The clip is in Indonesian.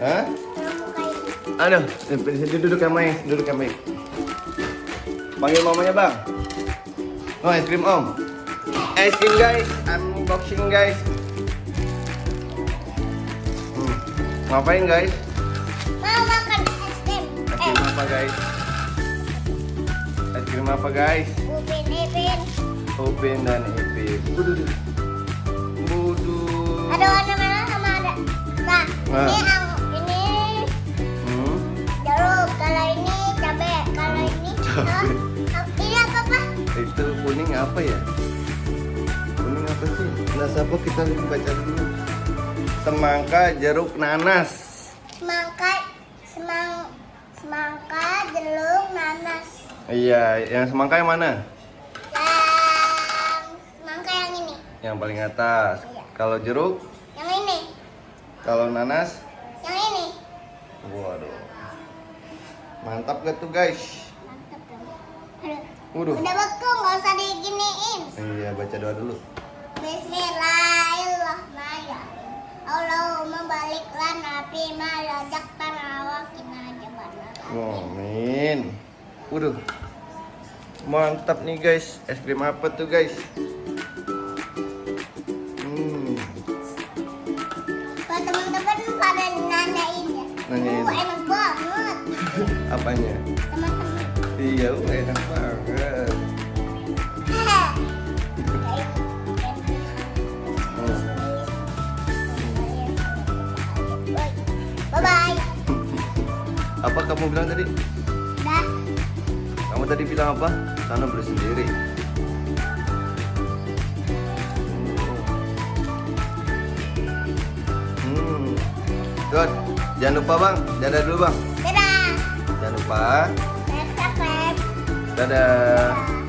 Hah? Aduh, duduk yang baik, duduk yang baik. Panggil mamanya bang. Oh, es krim om. Es krim guys, unboxing guys. Ngapain guys? Mau makan es krim. Es krim apa guys? Es krim apa guys? Upin Ipin. Upin dan Ipin. Buduh. Ada warna merah sama ada. Nah, Nah. ini jeruk. Kalau ini cabai. Kalau ini ini apa Pak? Itu kuning apa ya? Kuning apa sih? Nah, siapa kita baca dulu. Semangka, jeruk, nanas. Semangka, jeruk, nanas. Iya, yang semangka yang mana? Yang semangka yang ini. Yang paling atas. Iya. Kalau jeruk, Yang ini. kalau nanas, Yang ini. waduh. Mantap gak tuh guys? Mantap dong. Aduh. Waduh. Udah beku, nggak usah diginiin. Iya, baca doa dulu. Bismillahirrahmanirrahim. Allahumma balik lana fima razaqtana wa qina adzabannar. Amin. Waduh. Mantap nih guys. Es krim apa tuh guys? Kalau teman-teman pada nanyain ya. Nanyain. Enak banget. Apanya? Teman-teman. Iya, enak banget. Bye-bye. Apa kamu bilang tadi? Dah. Kamu tadi bilang apa? Sana beli sendiri. Good. Jangan lupa bang, dadah dulu bang. Dadah. Jangan lupa. Subscribe. Dadah.